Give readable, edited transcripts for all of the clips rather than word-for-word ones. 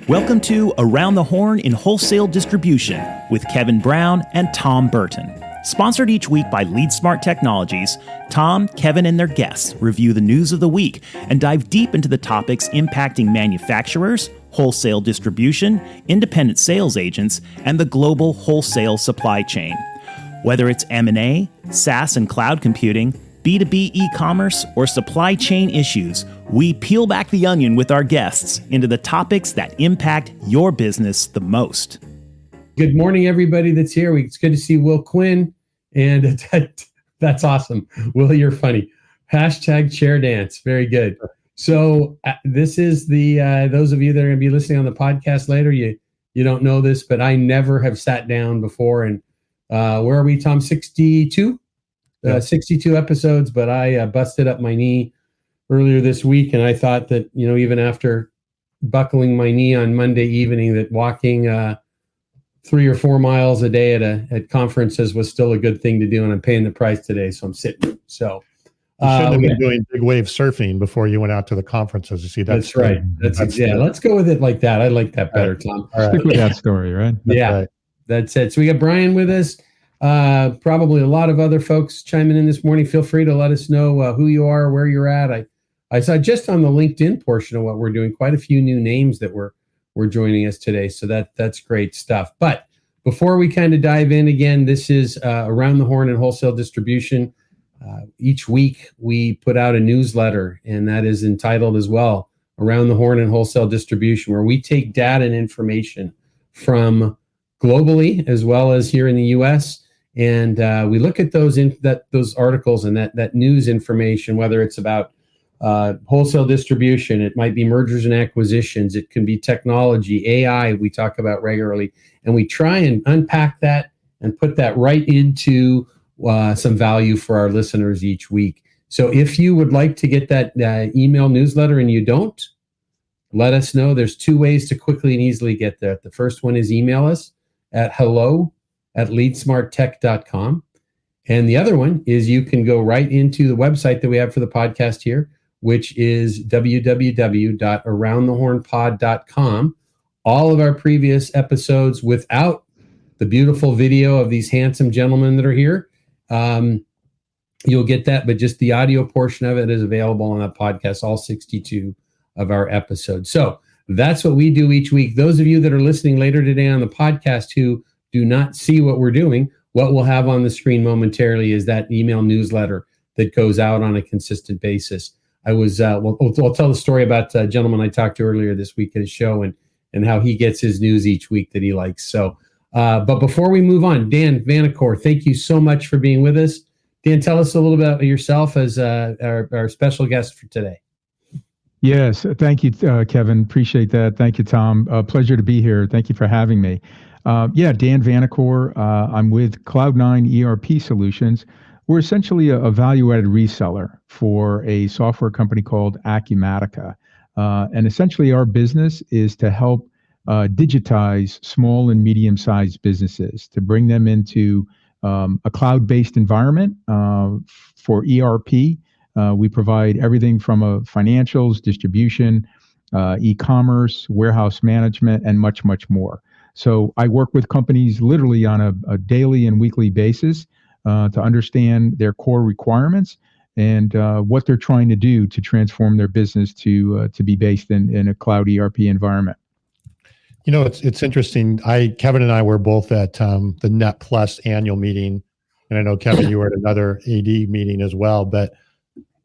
Welcome to Around the Horn in Wholesale Distribution with Kevin Brown and Tom Burton. Sponsored each week by LeadSmart Technologies, Tom, Kevin, and their guests review the news of the week and dive deep into the topics impacting manufacturers, wholesale distribution, independent sales agents, and the global wholesale supply chain. Whether it's M&A, SaaS and cloud computing, B2B e-commerce, or supply chain issues, we peel back the onion with our guests into the topics that impact your business the most. Good morning, everybody that's here. It's good to see Will Quinn, and that's awesome. Will, you're funny. Hashtag chair dance. Very good. So this is the those of you that are going to be listening on the podcast later, you don't know this, but I never have sat down before. And where are we, Tom? 62? 62 episodes, but I busted up my knee earlier this week, and I thought that, even after buckling my knee on Monday evening, that walking 3 or 4 miles a day at conferences was still a good thing to do, and I'm paying the price today, so I'm sitting. So you shouldn't have been doing big wave surfing before you went out to the conferences. You see, that's right. That's exactly. Let's go with it like that. I like that better, Tom. Stick with that story, right? That's it. So we got Brian with us. Probably a lot of other folks chiming in this morning. Feel free to let us know who you are, where you're at. I saw just on the LinkedIn portion of what we're doing, quite a few new names that were joining us today. So that's great stuff. But before we kind of dive in again, this is Around the Horn in Wholesale Distribution. Each week we put out a newsletter, and that is entitled as well, Around the Horn in Wholesale Distribution, where we take data and information from globally as well as here in the U.S., and we look at those articles and that news information, whether it's about wholesale distribution, it might be mergers and acquisitions, it can be technology, AI we talk about regularly, and we try and unpack that and put that right into some value for our listeners each week. So if you would like to get that email newsletter and you don't, let us know. There's 2 ways to quickly and easily get that. The first one is email us at hello@leadsmarttech.com. And the other one is you can go right into the website that we have for the podcast here, which is www.aroundthehornpod.com. All of our previous episodes without the beautiful video of these handsome gentlemen that are here, you'll get that, but just the audio portion of it is available on that podcast, all 62 of our episodes. So that's what we do each week. Those of you that are listening later today on the podcast who do not see what we're doing, what we'll have on the screen momentarily is that email newsletter that goes out on a consistent basis. We'll tell the story about a gentleman I talked to earlier this week at a show and how he gets his news each week that he likes. So, but before we move on, Dan Vanacore, thank you so much for being with us. Dan, tell us a little bit about yourself as our special guest for today. Yes, thank you, Kevin. Appreciate that. Thank you, Tom. Pleasure to be here. Thank you for having me. Dan Vanacore. I'm with Cloud9 ERP Solutions. We're essentially a value-added reseller for a software company called Acumatica. And essentially our business is to help digitize small and medium-sized businesses, to bring them into a cloud-based environment for ERP. We provide everything from financials, distribution, e-commerce, warehouse management, and much, much more. So I work with companies literally on a daily and weekly basis to understand their core requirements and what they're trying to do to transform their business to be based in a cloud ERP environment. It's interesting. Kevin and I were both at the Net Plus annual meeting, and I know, Kevin, you were at another AD meeting as well, but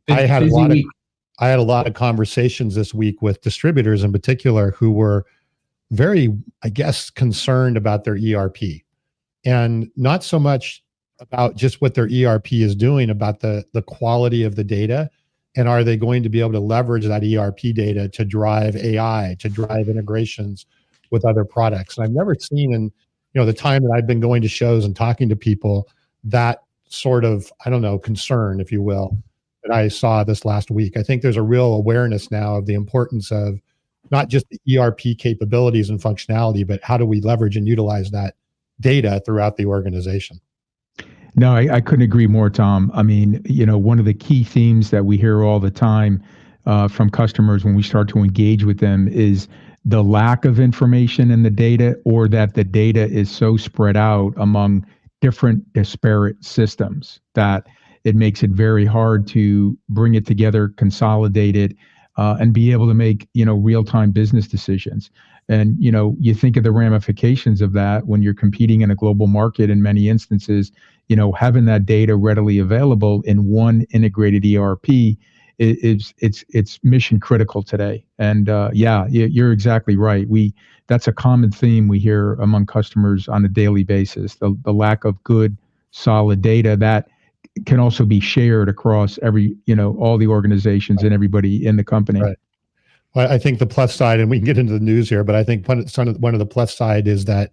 I had a lot of conversations this week with distributors in particular who were very, concerned about their ERP, and not so much about just what their ERP is doing, about the quality of the data, and are they going to be able to leverage that ERP data to drive AI, to drive integrations with other products. And I've never seen in the time that I've been going to shows and talking to people that sort of, concern, if you will, that I saw this last week. I think there's a real awareness now of the importance of not just the ERP capabilities and functionality, but how do we leverage and utilize that data throughout the organization? No, I couldn't agree more, Tom. I mean, one of the key themes that we hear all the time from customers when we start to engage with them is the lack of information in the data, or that the data is so spread out among different disparate systems that it makes it very hard to bring it together, consolidate it, and be able to make, real-time business decisions. And, you think of the ramifications of that when you're competing in a global market in many instances, having that data readily available in one integrated ERP it's mission critical today. And you're exactly right. That's a common theme we hear among customers on a daily basis, the lack of good, solid data that can also be shared across all the organizations and everybody in the company. Right. Well, I think the plus side, and we can get into the news here, but I think one of the plus side is that,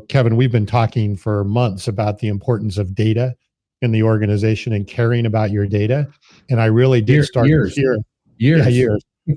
Kevin, we've been talking for months about the importance of data in the organization and caring about your data. And I really did start to hear years.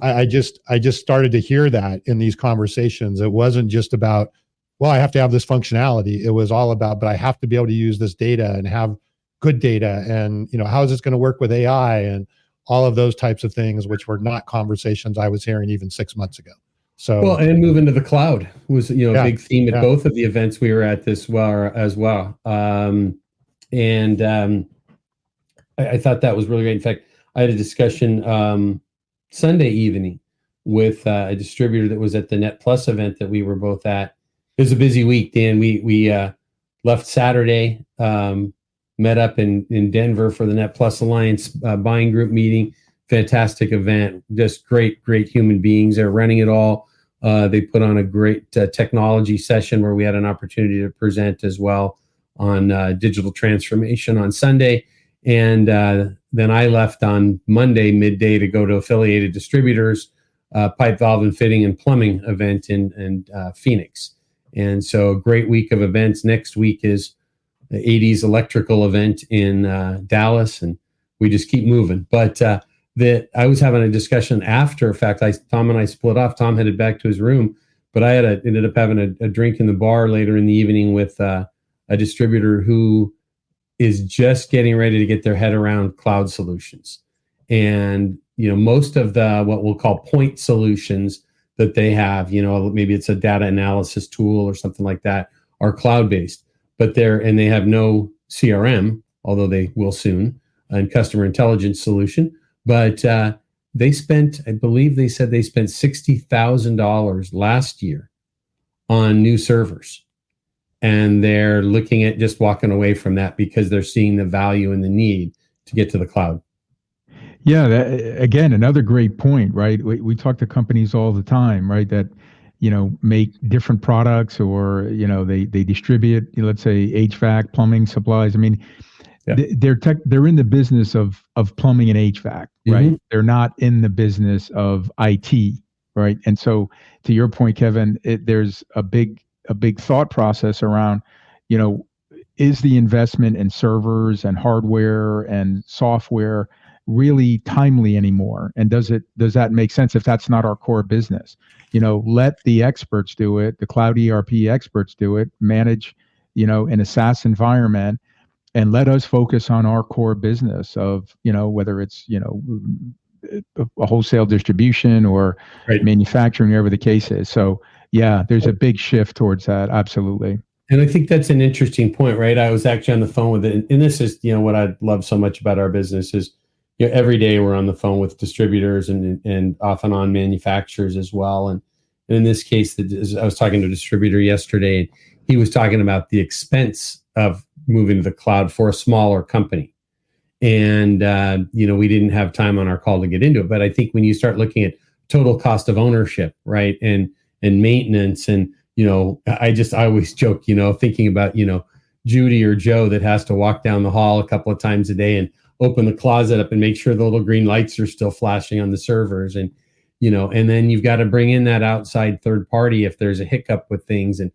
I just started to hear that in these conversations. It wasn't just about, well, I have to have this functionality. It was all about, but I have to be able to use this data and have good data. And, how is this going to work with AI and all of those types of things, which were not conversations I was hearing even 6 months ago. So, and moving to the cloud was, a big theme at both of the events we were at as well. I thought that was really great. In fact, I had a discussion Sunday evening with a distributor that was at the Net Plus event that we were both at. It was a busy week, Dan. We left Saturday, met up in Denver for the Net Plus Alliance buying group meeting. Fantastic event, just great human beings. They're running it all. They put on a great technology session where we had an opportunity to present as well on digital transformation on Sunday. And then I left on Monday midday to go to Affiliated Distributors pipe, valve, and fitting and plumbing event in Phoenix. And so a great week of events. Next week is the 80s electrical event in Dallas, and we just keep moving. But I was having a discussion after. In fact, Tom and I split off. Tom headed back to his room, but I ended up having a drink in the bar later in the evening with a distributor who is just getting ready to get their head around cloud solutions. And, most of the, what we'll call point solutions that they have, maybe it's a data analysis tool or something like that, are cloud-based, but they have no CRM, although they will soon, and customer intelligence solution. But I believe they said they spent $60,000 last year on new servers. And they're looking at just walking away from that because they're seeing the value and the need to get to the cloud. Yeah, again, another great point, right? We talk to companies all the time, right? That, make different products, or, they distribute, let's say, HVAC, plumbing supplies. I mean, they're in the business of plumbing and HVAC, right? Mm-hmm. They're not in the business of IT, right? And so, to your point, Kevin, there's a big thought process around, is the investment in servers and hardware and software really timely anymore? And does that make sense if that's not our core business? Let the experts do it, the cloud ERP experts do it, manage, in a SaaS environment, and let us focus on our core business of, whether it's, a wholesale distribution or manufacturing, whatever the case is. So yeah, there's a big shift towards that. Absolutely. And I think that's an interesting point, right? I was actually on the phone with it. And this is, what I love so much about our business is, every day we're on the phone with distributors and off and on manufacturers as well. And in this case, I was talking to a distributor yesterday, and he was talking about the expense of moving to the cloud for a smaller company. And, we didn't have time on our call to get into it. But I think when you start looking at total cost of ownership, right, and maintenance, and, I always joke, thinking about, Judy or Joe that has to walk down the hall a couple of times a day and open the closet up and make sure the little green lights are still flashing on the servers. And, and then you've got to bring in that outside third party if there's a hiccup with things. And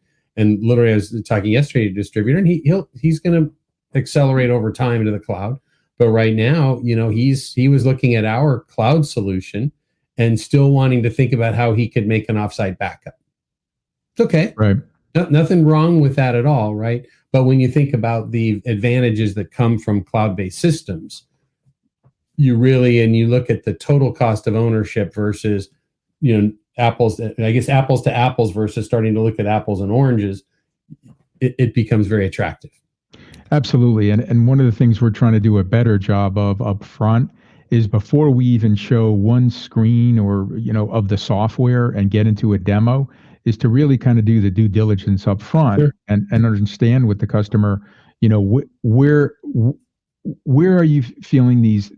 literally I was talking yesterday to a distributor, and he's going to accelerate over time to the cloud. But right now, he was looking at our cloud solution and still wanting to think about how he could make an offsite backup. It's okay. Right. Nothing wrong with that at all, right? But when you think about the advantages that come from cloud-based systems, you look at the total cost of ownership versus, apples to apples versus starting to look at apples and oranges, it becomes very attractive. Absolutely. And one of the things we're trying to do a better job of up front is before we even show one screen or, of the software and get into a demo, is to really kind of do the due diligence up front. Sure. and understand with the customer, where are you feeling these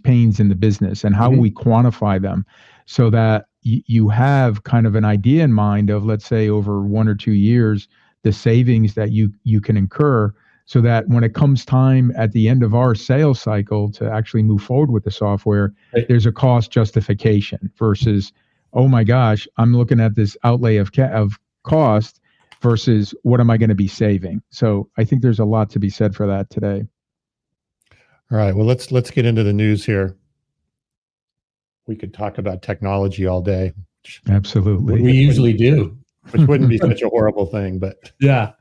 pains in the business, and how do we quantify them so that you have kind of an idea in mind of, let's say, over 1 or 2 years, the savings that you can incur, so that when it comes time at the end of our sales cycle to actually move forward with the software, right, there's a cost justification versus, oh my gosh, I'm looking at this outlay of cost versus what am I going to be saving? So I think there's a lot to be said for that today. All right. Well, let's get into the news here. We could talk about technology all day. Absolutely. We usually do. Which wouldn't be such a horrible thing, but yeah.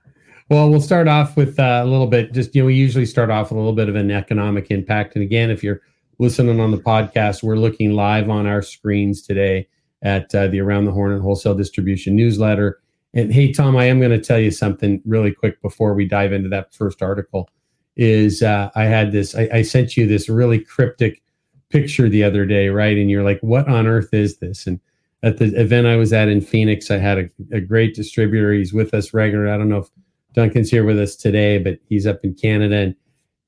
Well, we'll start off with a little bit, we usually start off with a little bit of an economic impact. And again, if you're listening on the podcast, we're looking live on our screens today at the Around the Horn and Wholesale Distribution newsletter. And hey, Tom, I am going to tell you something really quick before we dive into that first article. Is I sent you this really cryptic picture the other day, right? And you're like, what on earth is this? And at the event I was at in Phoenix, I had a great distributor. He's with us regularly. I don't know if Duncan's here with us today, but he's up in Canada, and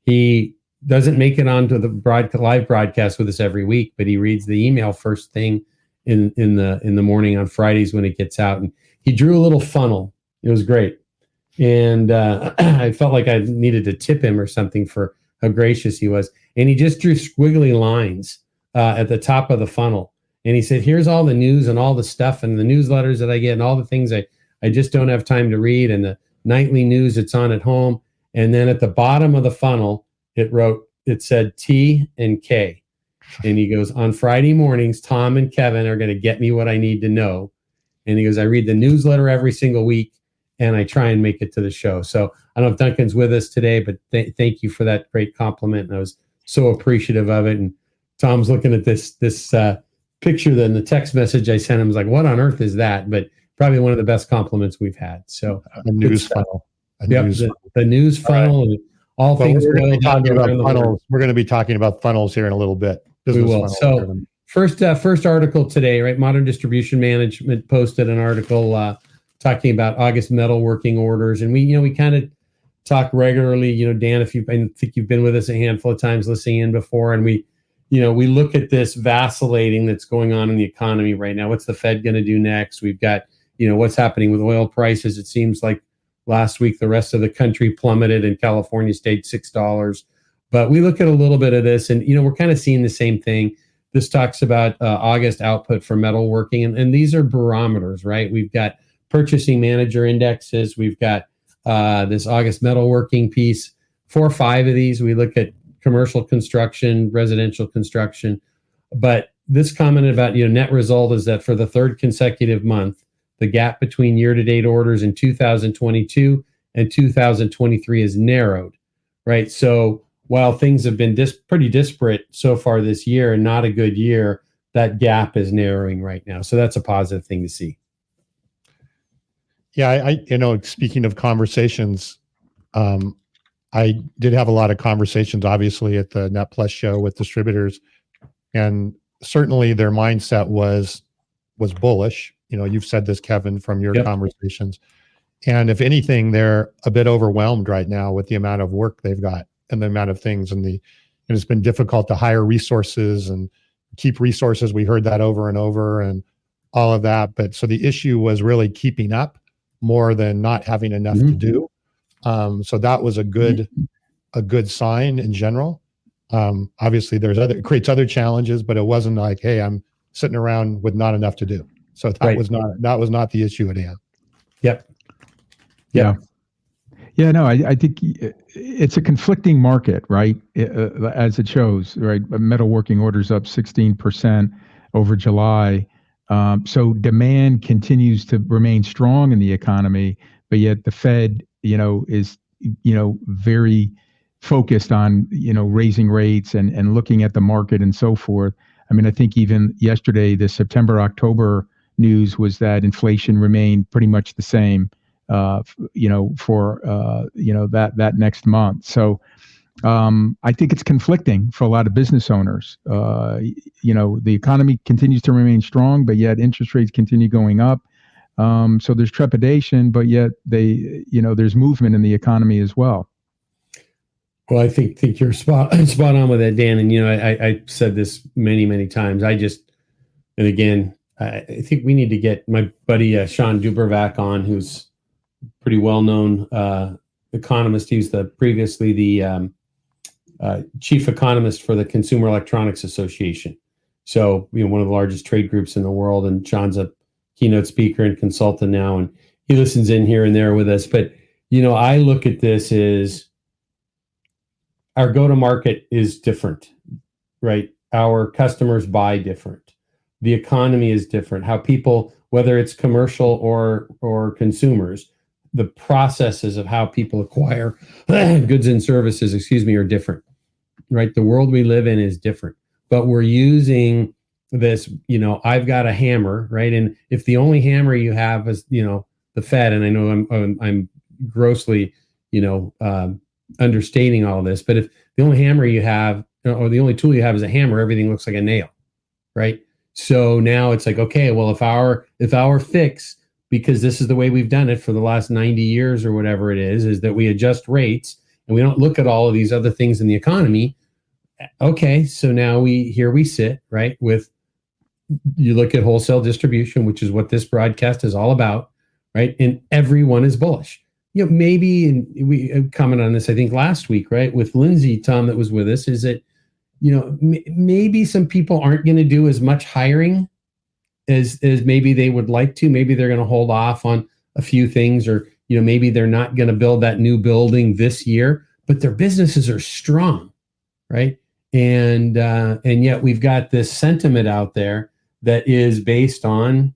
he doesn't make it onto the live broadcast with us every week, but he reads the email first thing in the morning on Fridays when it gets out. And he drew a little funnel. It was great. And I felt like I needed to tip him or something for how gracious he was. And he just drew squiggly lines at the top of the funnel. And he said, here's all the news and all the stuff and the newsletters that I get and all the things I just don't have time to read, and the nightly news that's on at home. And then at the bottom of the funnel, it said T and K. And he goes, on Friday mornings, Tom and Kevin are going to get me what I need to know. And he goes, I read the newsletter every single week, and I try and make it to the show. So I don't know if Duncan's with us today, but thank you for that great compliment. And I was so appreciative of it. And Tom's looking at this picture, then the text message I sent him was like, what on earth is that? But probably one of the best compliments we've had. So a news funnel. The news funnel, right, and all things. We're going to be talking about funnels. We're going to be talking about funnels here in a little bit. We will. So first article today, right? Modern Distribution Management posted an article talking about August metalworking orders, and we kind of talk regularly. Dan, I think you've been with us a handful of times listening in before, and we look at this vacillating that's going on in the economy right now. What's the Fed going to do next? We've got what's happening with oil prices. It seems like last week the rest of the country plummeted and California stayed $6. But we look at a little bit of this, and we're kind of seeing the same thing. This talks about August output for metalworking, and these are barometers, right? We've got purchasing manager indexes. We've got this August metalworking piece. 4 or 5 of these. We look at commercial construction, residential construction. But this commented about net result is that for the third consecutive month, the gap between year-to-date orders in 2022 and 2023 is narrowed, right? So while things have been pretty disparate so far this year and not a good year, that gap is narrowing right now. So that's a positive thing to see. Yeah, I speaking of conversations, I did have a lot of conversations, obviously, at the Net Plus show with distributors, and certainly their mindset was bullish. You've said this, Kevin, from your conversations. And if anything, they're a bit overwhelmed right now with the amount of work they've got and the amount of things, and it's been difficult to hire resources and keep resources. We heard that over and over and all of that. But so the issue was really keeping up more than not having enough to do. So that was a good sign in general. Obviously it creates other challenges, but it wasn't like, hey, I'm sitting around with not enough to do. So that was not the issue at hand. Yep. Yeah. Yeah, no, I think it's a conflicting market, right? As it shows, right? Metalworking orders up 16% over July. So demand continues to remain strong in the economy, but yet the Fed, is, very focused on, raising rates and looking at the market and so forth. I mean, I think even yesterday, the September, October news was that inflation remained pretty much the same, for that next month. So I think it's conflicting for a lot of business owners. The economy continues to remain strong, but yet interest rates continue going up. So there's trepidation, but yet there's movement in the economy as well. Well, I think you're spot on with that, Dan. And I said this many times. I think we need to get my buddy Sean Dubervac on, who's pretty well known economist. He was previously the chief economist for the Consumer Electronics Association. So one of the largest trade groups in the world. And Sean's a keynote speaker and consultant now, and he listens in here and there with us. But I look at this as our go-to-market is different, right? Our customers buy different. The economy is different. How people, whether it's commercial or consumers, the processes of how people acquire goods and services, are different, right? The world we live in is different, but we're using this, I've got a hammer, right? And if the only hammer you have is, the Fed, and I know I'm grossly, understating all this, but if the only hammer you have, or the only tool you have is a hammer, everything looks like a nail, right? So now it's like, okay, well, if our fix, because this is the way we've done it for the last 90 years or whatever it is that we adjust rates and we don't look at all of these other things in the economy. Okay, so now we sit, right, with, you look at wholesale distribution, which is what this broadcast is all about, right? And everyone is bullish. Maybe, and we commented on this, I think last week, right, with Lindsay, Tom, that was with us, is that, maybe some people aren't going to do as much hiring as maybe they would like to. Maybe they're going to hold off on a few things, or, maybe they're not going to build that new building this year, but their businesses are strong, right? And yet we've got this sentiment out there that is based on,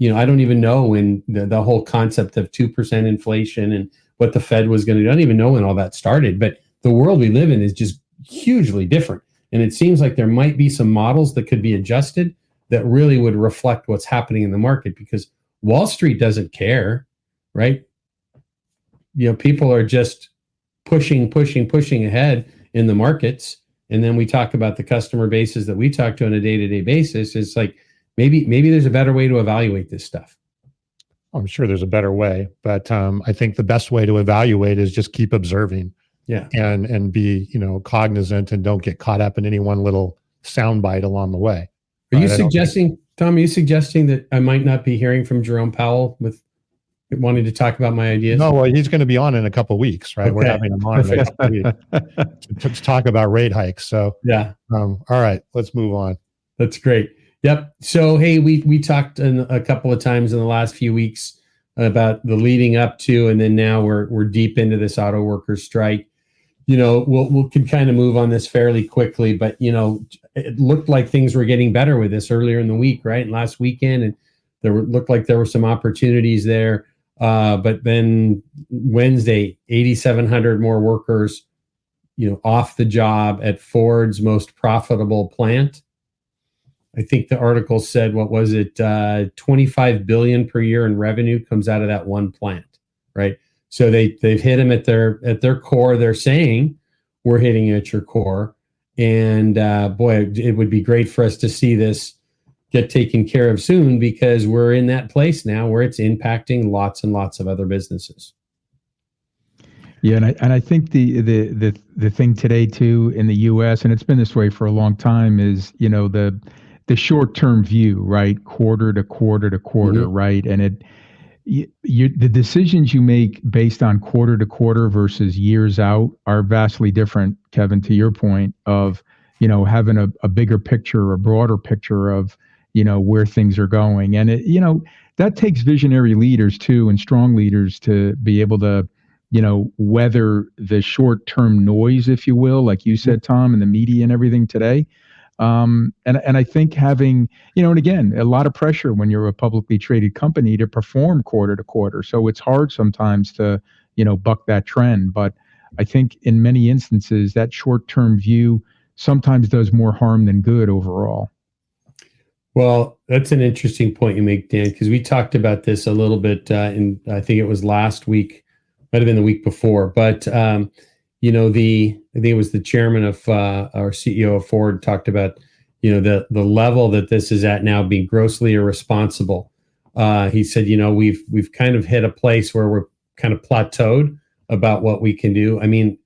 I don't even know when the whole concept of 2% inflation and what the Fed was going to do. I don't even know when all that started, but the world we live in is just hugely different. And it seems like there might be some models that could be adjusted that really would reflect what's happening in the market, because Wall Street doesn't care, right? People are just pushing ahead in the markets. And then we talk about the customer bases that we talk to on a day-to-day basis. It's like, maybe there's a better way to evaluate this stuff. I'm sure there's a better way, but I think the best way to evaluate is just keep observing, and be cognizant, and don't get caught up in any one little soundbite along the way. Are you suggesting, Tom? Are you suggesting that I might not be hearing from Jerome Powell with wanting to talk about my ideas? No, well, he's going to be on in a couple of weeks, right? Okay. We're having him on in a couple of weeks to talk about rate hikes. So yeah. All right, let's move on. That's great. Yep. So, hey, we talked a couple of times in the last few weeks about the leading up to, and then now we're deep into this auto workers strike. We'll can kind of move on this fairly quickly, but it looked like things were getting better with this earlier in the week, right? And last weekend, and looked like there were some opportunities there. But then Wednesday, 8,700 more workers, off the job at Ford's most profitable plant. I think the article said, what was it? 25 billion per year in revenue comes out of that one plant, right? So they've hit them at their core. They're saying, we're hitting you at your core. And boy, it would be great for us to see this get taken care of soon, because we're in that place now where it's impacting lots and lots of other businesses. Yeah, and I think the thing today too in the U.S., and it's been this way for a long time, is the short-term view, right? Quarter to quarter to quarter, mm-hmm. right? And the decisions you make based on quarter to quarter versus years out are vastly different, Kevin, to your point of, having a bigger picture, a broader picture of, where things are going. And that takes visionary leaders too, and strong leaders to be able to, weather the short-term noise, if you will, like you said, Tom, and the media and everything today. And I think having, and again, a lot of pressure when you're a publicly traded company to perform quarter to quarter. So it's hard sometimes to, buck that trend. But I think in many instances, that short-term view sometimes does more harm than good overall. Well, that's an interesting point you make, Dan, because we talked about this a little bit in, I think it was last week, might have been the week before, but I think it was the chairman of our CEO of Ford talked about, the level that this is at now being grossly irresponsible. He said, we've kind of hit a place where we're kind of plateaued about what we can do. I mean,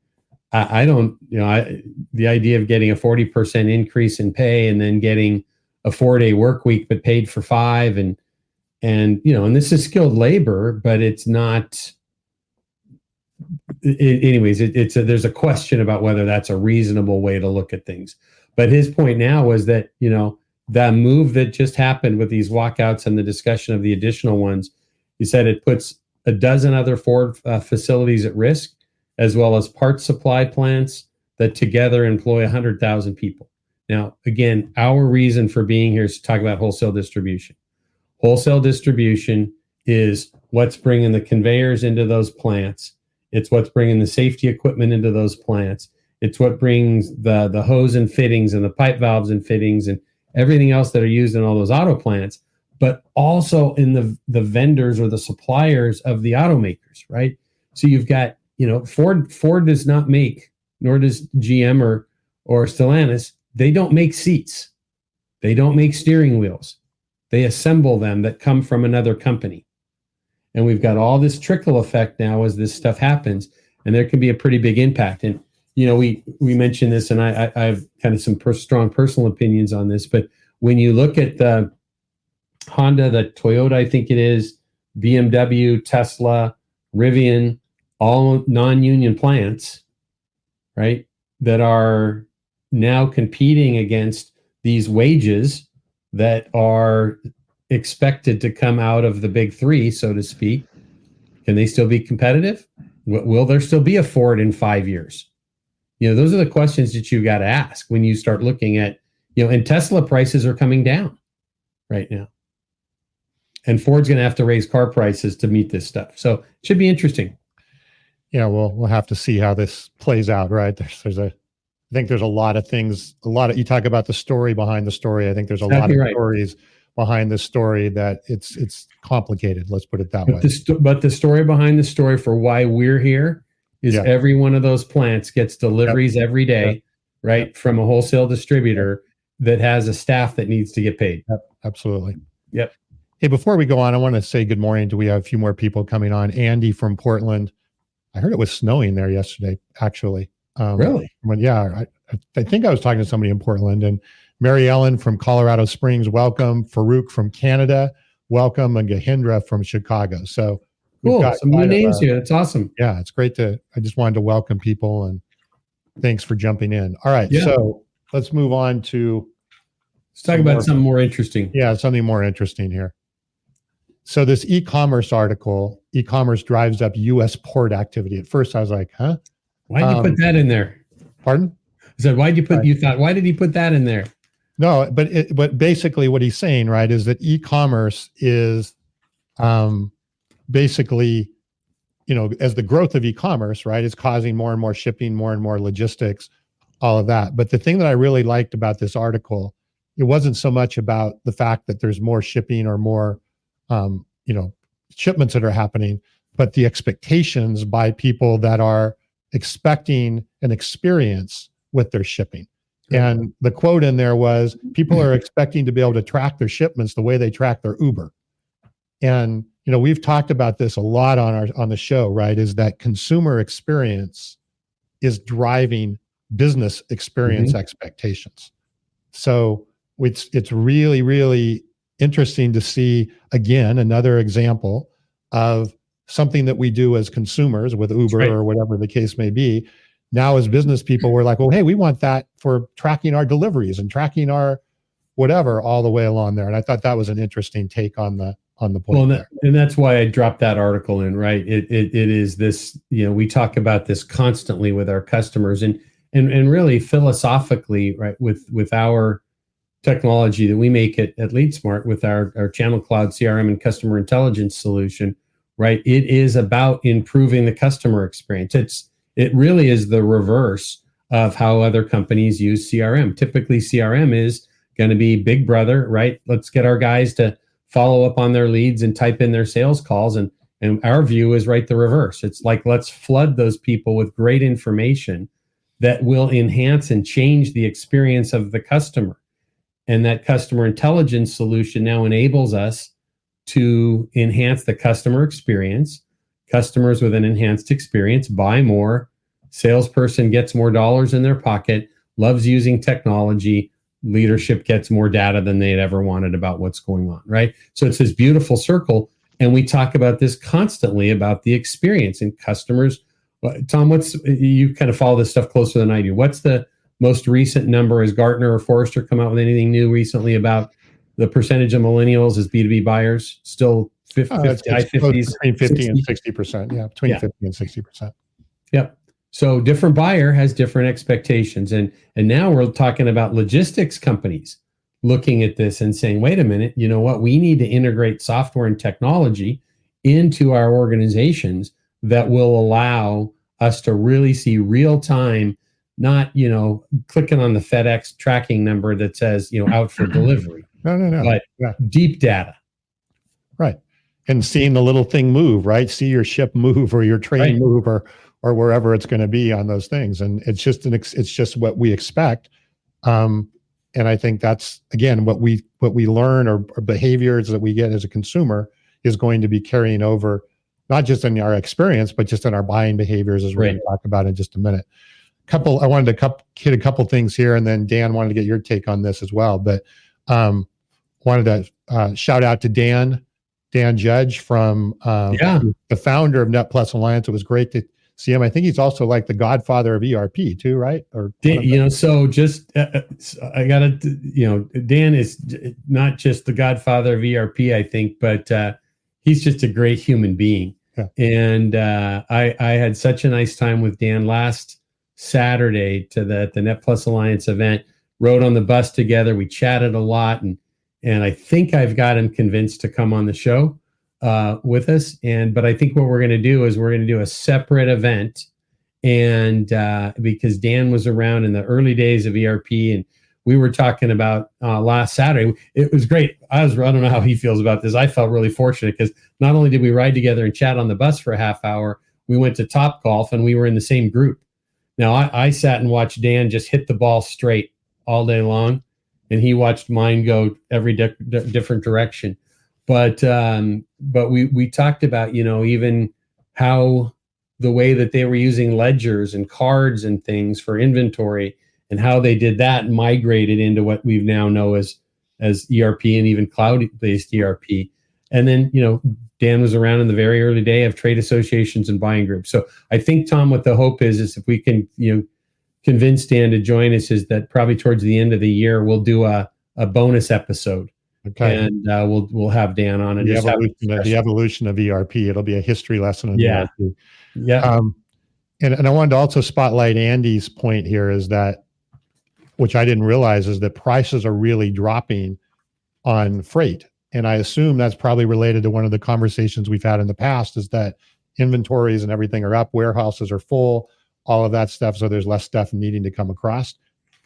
I don't, the idea of getting a 40% increase in pay and then getting a 4-day work week, but paid for 5. And this is skilled labor, but it's not, anyways, there's a question about whether that's a reasonable way to look at things. But his point now was that, that move that just happened with these walkouts and the discussion of the additional ones, he said it puts a dozen other Ford facilities at risk, as well as parts supply plants that together employ 100,000 people. Now, again, our reason for being here is to talk about wholesale distribution. Wholesale distribution is what's bringing the conveyors into those plants. It's what's bringing the safety equipment into those plants. It's what brings the hose and fittings and the pipe valves and fittings and everything else that are used in all those auto plants, but also in the vendors or the suppliers of the automakers, right? So you've got, Ford does not make, nor does GM or Stellantis, they don't make seats. They don't make steering wheels. They assemble them that come from another company. And we've got all this trickle effect now as this stuff happens, and there can be a pretty big impact. And, we mentioned this, and I have kind of some strong personal opinions on this, but when you look at the Honda, the Toyota, I think it is, BMW, Tesla, Rivian, all non-union plants, right, that are now competing against these wages that are expected to come out of the big three, so to speak. Can they still be competitive? Will there still be a Ford in 5 years? Those are the questions that you got to ask when you start looking at, and Tesla prices are coming down right now. And Ford's going to have to raise car prices to meet this stuff. So it should be interesting. Yeah, we'll have to see how this plays out, right? I think there's a lot of things, you talk about the story behind the story. I think there's a lot of stories behind the story that it's complicated. Let's put it that way. But the story behind the story for why we're here is every one of those plants gets deliveries every day, right? From a wholesale distributor that has a staff that needs to get paid. Yep, absolutely. Yep. Hey, before we go on, I want to say good morning. We have a few more people coming on. Andy from Portland. I heard it was snowing there yesterday, actually. Really? I think I was talking to somebody in Portland. And Mary Ellen from Colorado Springs, welcome. Farouk from Canada, welcome. And Gahindra from Chicago. So cool. Got some new names here. That's awesome. Yeah, it's great I just wanted to welcome people, and thanks for jumping in. All right. Yeah. So let's move on to. Let's talk about something more interesting. Yeah, something more interesting here. So this e-commerce article, e-commerce drives up U.S. port activity. At first I was like, huh? Why did you put that in there? Pardon? I said, why did he put that in there? No, but basically what he's saying, right, is that e-commerce is basically, as the growth of e-commerce, right, is causing more and more shipping, more and more logistics, all of that. But the thing that I really liked about this article, it wasn't so much about the fact that there's more shipping or more, shipments that are happening, but the expectations by people that are expecting an experience with their shipping. And the quote in there was, people are expecting to be able to track their shipments the way they track their Uber. And, we've talked about this a lot on the show, right? Is that consumer experience is driving business experience expectations. So it's really, really interesting to see, again, another example of something that we do as consumers with Uber or whatever the case may be. Now, as business people, we're like, well, hey, we want that for tracking our deliveries and tracking our whatever all the way along there. And I thought that was an interesting take on the point. Well, and that's why I dropped that article in, right? It is this, we talk about this constantly with our customers and really philosophically, right, with our technology that we make at LeadSmart with our Channel Cloud CRM and customer intelligence solution, right? It is about improving the customer experience. it really is the reverse of how other companies use CRM. Typically, CRM is going to be big brother, right? Let's get our guys to follow up on their leads and type in their sales calls. And our view is right the reverse. It's like, let's flood those people with great information that will enhance and change the experience of the customer. And that customer intelligence solution now enables us to enhance the customer experience. Customers with an enhanced experience buy more. Salesperson gets more dollars in their pocket, loves using technology. Leadership gets more data than they'd ever wanted about what's going on, right? So it's this beautiful circle. And we talk about this constantly about the experience and customers. Tom, you kind of follow this stuff closer than I do. What's the most recent number? Has Gartner or Forrester come out with anything new recently about the percentage of millennials as B2B buyers? Still 50, high 50s? Between 50 and 60%. Yeah, between 50 and 60%. Yep. So different buyer has different expectations. And now we're talking about logistics companies looking at this and saying, wait a minute, you know what? We need to integrate software and technology into our organizations that will allow us to really see real time, not, clicking on the FedEx tracking number that says, out for delivery. No. But deep data. Right. And seeing the little thing move, right? See your ship move or your train move or wherever it's going to be on those things. And it's just what we expect. And I think that's, again, what we learn or behaviors that we get as a consumer is going to be carrying over, not just in our experience, but just in our buying behaviors, as we're going to talk about in just a minute. I wanted to hit a couple things here, and then Dan wanted to get your take on this as well. But wanted to shout out to Dan Judge from the founder of Net Plus Alliance. It was great to see him. I think he's also like the godfather of ERP too, right? Or so just I gotta, Dan is not just the godfather of ERP, I think, but he's just a great human being. Yeah. And I had such a nice time with Dan last Saturday to the Net Plus Alliance event. Rode on the bus together. We chatted a lot, and I think I've got him convinced to come on the show with us. But I think what we're going to do is we're going to do a separate event, and because Dan was around in the early days of ERP, and we were talking about last Saturday. It was great. I don't know how he feels about this. I felt really fortunate because not only did we ride together and chat on the bus for a half hour, we went to Topgolf and we were in the same group. Now I sat and watched Dan just hit the ball straight all day long, and he watched mine go every different direction. But we talked about, even how the way that they were using ledgers and cards and things for inventory, and how they did that and migrated into what we now know as ERP and even cloud-based ERP. And then, Dan was around in the very early day of trade associations and buying groups. So I think, Tom, what the hope is if we can, convince Dan to join us, is that probably towards the end of the year, we'll do a bonus episode. Okay. And we'll have Dan on and the evolution of ERP. It'll be a history lesson on ERP. Yeah. And I wanted to also spotlight Andy's point here, is that, which I didn't realize, is that prices are really dropping on freight. And I assume that's probably related to one of the conversations we've had in the past, is that inventories and everything are up, warehouses are full, all of that stuff. So there's less stuff needing to come across,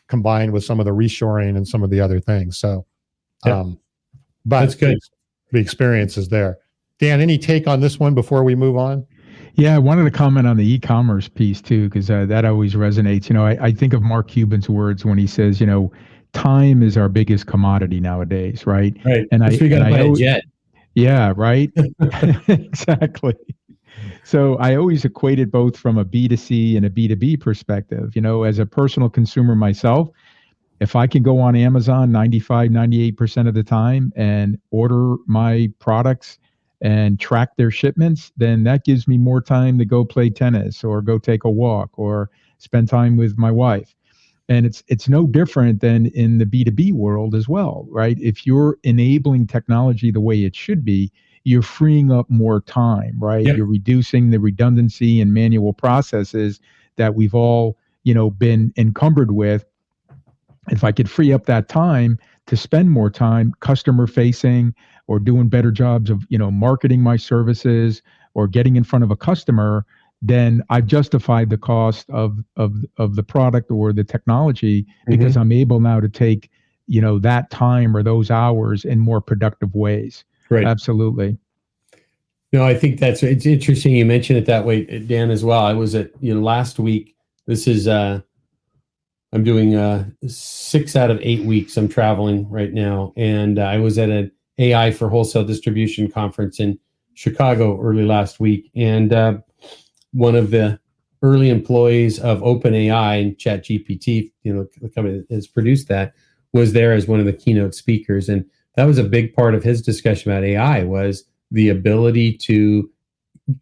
combined with some of the reshoring and some of the other things. So, but that's good. The experience is there. Dan, any take on this one before we move on? Yeah, I wanted to comment on the e-commerce piece too, because that always resonates. I think of Mark Cuban's words when he says, time is our biggest commodity nowadays, right? Right. And we got to buy a jet. Yeah, right. Exactly. So I always equated both from a B2C and a B2B perspective. As a personal consumer myself, if I can go on Amazon 95, 98% of the time and order my products and track their shipments, then that gives me more time to go play tennis or go take a walk or spend time with my wife. And it's no different than in the B2B world as well, right? If you're enabling technology the way it should be, you're freeing up more time, right? Yep. You're reducing the redundancy and manual processes that we've all, been encumbered with. If I could free up that time to spend more time customer facing or doing better jobs of, marketing my services or getting in front of a customer, then I've justified the cost of the product or the technology because I'm able now to take, that time or those hours in more productive ways. Right. Absolutely. No, I think it's interesting you mentioned it that way, Dan, as well. I was at, last week, this is, I'm doing 6 out of 8 weeks. I'm traveling right now. And I was at an AI for wholesale distribution conference in Chicago early last week. And one of the early employees of OpenAI and ChatGPT, the company that has produced that, was there as one of the keynote speakers. And that was a big part of his discussion about AI, was the ability to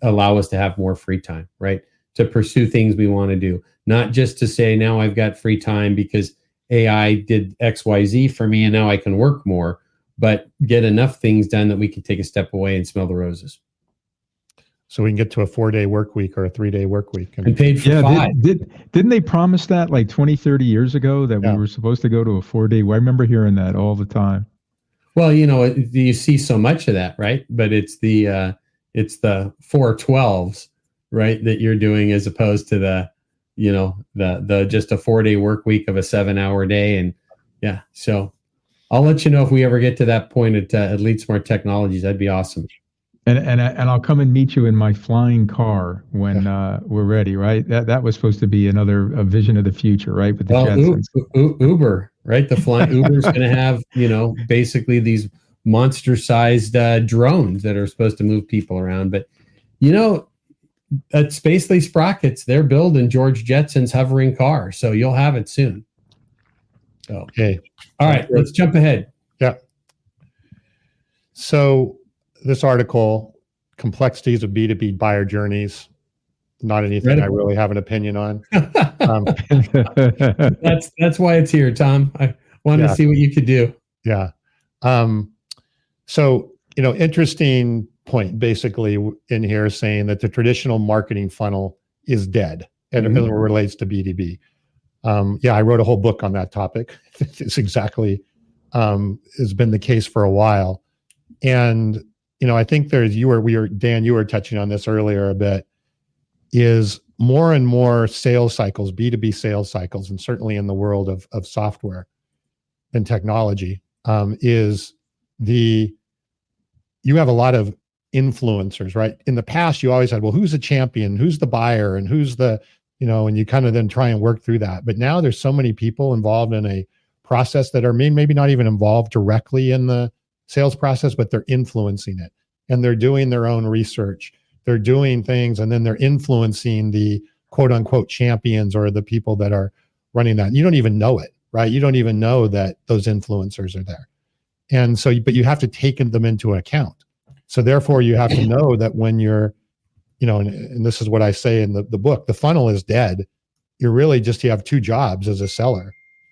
allow us to have more free time, right? To pursue things we want to do, not just to say, now I've got free time because AI did XYZ for me and now I can work more, but get enough things done that we can take a step away and smell the roses. So we can get to a 4-day work week or a 3-day work week. And paid for 5. Didn't they promise that like 20, 30 years ago that we were supposed to go to a 4-day? I remember hearing that all the time. Well, you see so much of that, right? But it's the 4/12s, right, that you're doing, as opposed to the just a 4-day work week of a 7-hour day. And yeah, so I'll let you know if we ever get to that point at LeadSmart Technologies. That'd be awesome. And I'll come and meet you in my flying car when we're ready, right? That was supposed to be another vision of the future, right? With the Jetsons. Uber, right? The flying Uber's going to have, basically these monster-sized drones that are supposed to move people around. But, at Spacely Sprockets, they're building George Jetson's hovering car, so you'll have it soon. So, okay. All right, let's jump ahead. Yeah. So this article, Complexities of B2B Buyer Journeys, not anything I really have an opinion on. That's why it's here, Tom. I wanted to see what you could do. Yeah. So, interesting point basically in here, saying that the traditional marketing funnel is dead and it relates to B2B. I wrote a whole book on that topic. It's exactly has been the case for a while. And I think Dan, you were touching on this earlier a bit, is more and more sales cycles, B2B sales cycles, and certainly in the world of software and technology, you have a lot of influencers, right? In the past, you always had, well, who's the champion, who's the buyer, and who's the, and you kind of then try and work through that. But now there's so many people involved in a process that are maybe not even involved directly in the sales process, but they're influencing it. And they're doing their own research. They're doing things, and then they're influencing the quote unquote champions or the people that are running that. And you don't even know it, right? You don't even know that those influencers are there. And so, but you have to take them into account. So therefore you have to know that when you're, and this is what I say in the book, the funnel is dead. You have 2 jobs as a seller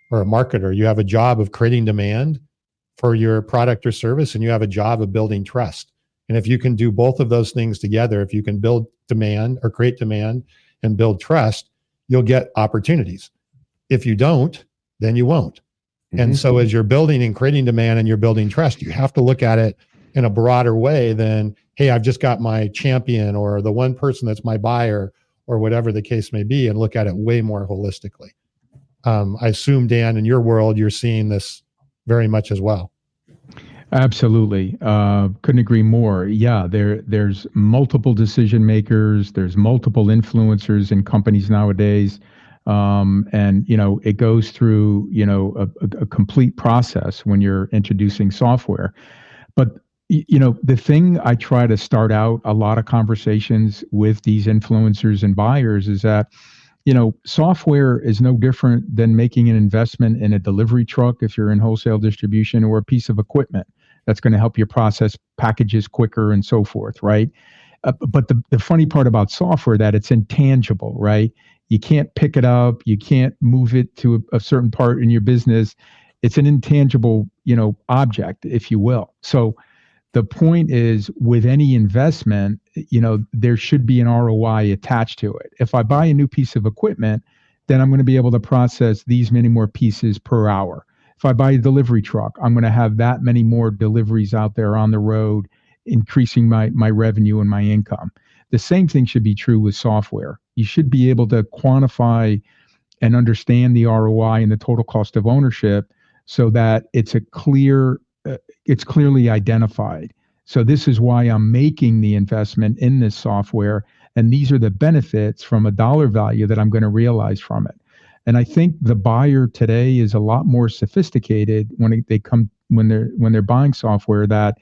or a marketer. You have a job of creating demand for your product or service, and you have a job of building trust. And if you can do both of those things together, if you can build demand or create demand and build trust, you'll get opportunities. If you don't, then you won't. And so as you're building and creating demand and you're building trust, you have to look at it in a broader way than, hey, I've just got my champion or the one person that's my buyer or whatever the case may be, and look at it way more holistically. I assume, Dan, in your world, you're seeing this very much as well. Absolutely. Couldn't agree more. Yeah, there's multiple decision makers. There's multiple influencers in companies nowadays. And, it goes through, a complete process when you're introducing software. But, the thing I try to start out a lot of conversations with these influencers and buyers is that, software is no different than making an investment in a delivery truck if you're in wholesale distribution, or a piece of equipment that's going to help you process packages quicker and so forth, right? But the funny part about software, that it's intangible, right? You can't pick it up. You can't move it to a certain part in your business. It's an intangible, object, if you will. So the point is, with any investment, there should be an ROI attached to it. If I buy a new piece of equipment, then I'm going to be able to process these many more pieces per hour. If I buy a delivery truck, I'm going to have that many more deliveries out there on the road, increasing my revenue and my income. The same thing should be true with software. You should be able to quantify and understand the ROI and the total cost of ownership so that it's clearly identified. So this is why I'm making the investment in this software, and these are the benefits from a dollar value that I'm going to realize from it. And I think the buyer today is a lot more sophisticated when they're buying software, that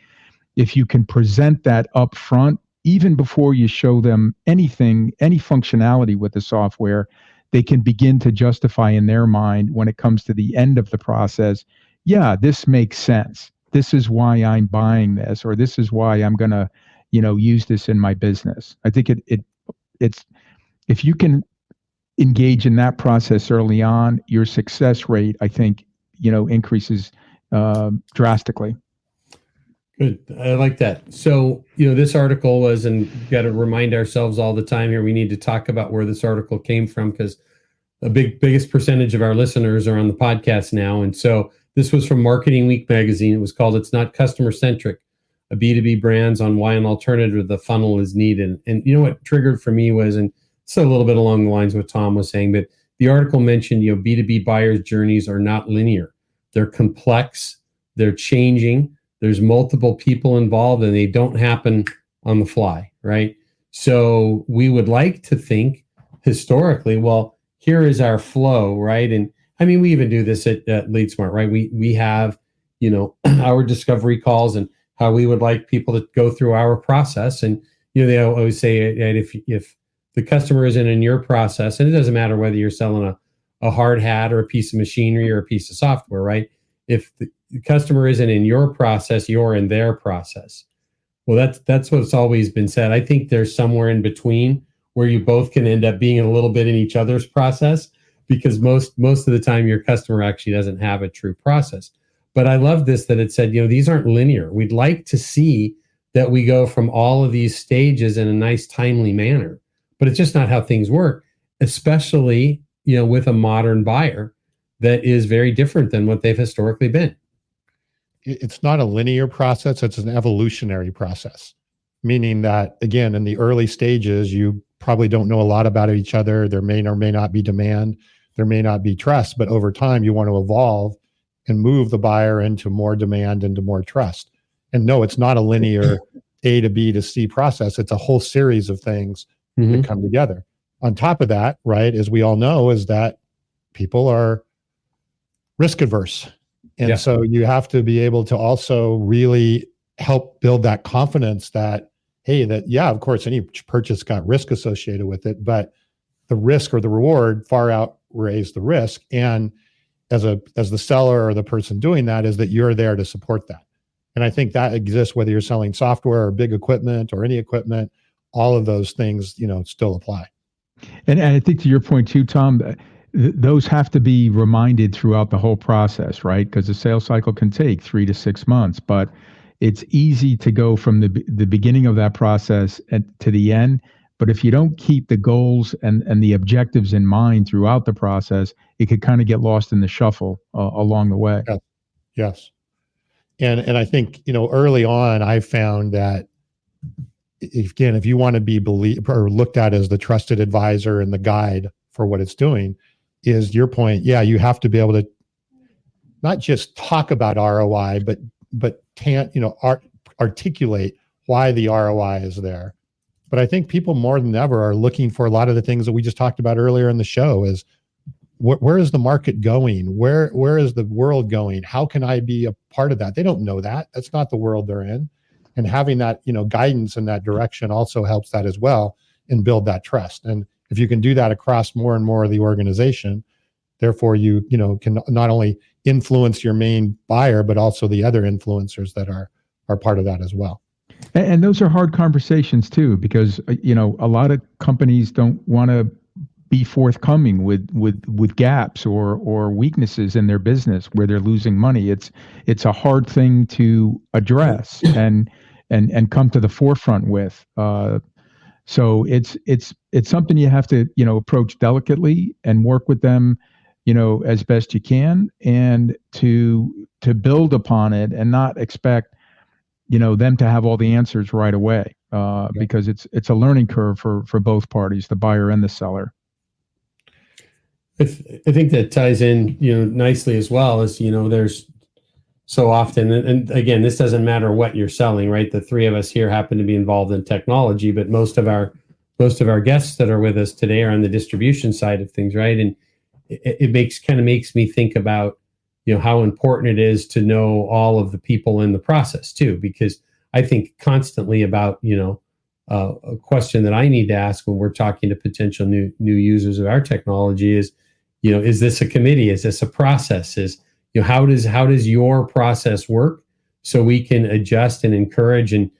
if you can present that up front, even before you show them anything, any functionality with the software, they can begin to justify in their mind when it comes to the end of the process, yeah, this makes sense. This is why I'm buying this, or this is why I'm going to, use this in my business. I think it's if you can engage in that process early on, your success rate, I think, increases drastically. Good. I like that. So, this article was, and we've got to remind ourselves all the time here, we need to talk about where this article came from, because the biggest percentage of our listeners are on the podcast now. And so this was from Marketing Week magazine. It was called "It's Not Customer Centric, a B2B Brands on Why an Alternative to the Funnel is Needed." And what triggered for me was, and it's a little bit along the lines of what Tom was saying, but the article mentioned, B2B buyers' journeys are not linear. They're complex, they're changing, there's multiple people involved, and they don't happen on the fly, right? So we would like to think historically, well, here is our flow, right? And I mean, we even do this at LeadSmart, right? We have, our discovery calls and how we would like people to go through our process. And, they always say that if the customer isn't in your process, and it doesn't matter whether you're selling a hard hat or a piece of machinery or a piece of software, right? If the customer isn't in your process, you're in their process. Well, that's what's always been said. I think there's somewhere in between where you both can end up being a little bit in each other's process, because most of the time your customer actually doesn't have a true process. But I love this, that it said, these aren't linear. We'd like to see that we go from all of these stages in a nice, timely manner, but it's just not how things work, especially, with a modern buyer that is very different than what they've historically been. It's not a linear process, it's an evolutionary process, meaning that, again, in the early stages, you probably don't know a lot about each other. There may or may not be demand, there may not be trust, but over time you want to evolve and move the buyer into more demand, into more trust. And no, it's not a linear A to B to C process. It's a whole series of things that come together. On top of that, right, as we all know, is that people are risk averse. And so you have to be able to also really help build that confidence that, hey, of course, any purchase got risk associated with it, but the risk or the reward far outweighs the risk. And as the seller or the person doing that, is that you're there to support that. And I think that exists whether you're selling software or big equipment or any equipment. All of those things, still apply. And I think to your point too, Tom, those have to be reminded throughout the whole process, right? Because the sales cycle can take 3 to 6 months, but it's easy to go from the beginning of that process to the end. But if you don't keep the goals and the objectives in mind throughout the process, it could kind of get lost in the shuffle along the way. Yes. And I think, early on, I found that, again, if you want to be believed or looked at as the trusted advisor and the guide for what it's doing, is your point. Yeah, you have to be able to not just talk about ROI, but can't, articulate why the ROI is there. But I think people more than ever are looking for a lot of the things that we just talked about earlier in the show is where is the market going? Where is the world going? How can I be a part of that? They don't know that. That's not the world they're in. And having that, guidance in that direction also helps that as well and build that trust. And if you can do that across more and more of the organization, therefore you can not only influence your main buyer, but also the other influencers that are part of that as well. And those are hard conversations too, because a lot of companies don't want to be forthcoming with gaps or weaknesses in their business where they're losing money. It's a hard thing to address and come to the forefront with. So it's something you have to approach delicately and work with them as best you can, and to build upon it and not expect them to have all the answers right away, because it's a learning curve for both parties, the buyer and the seller. I think that ties in, nicely as well as, there's so often, and again, this doesn't matter what you're selling, right? The three of us here happen to be involved in technology, but most of our guests that are with us today are on the distribution side of things, right? And it makes me think about, how important it is to know all of the people in the process too, because I think constantly about, a question that I need to ask when we're talking to potential new users of our technology is, is this a committee? Is this a process? How does your process work so we can adjust and encourage and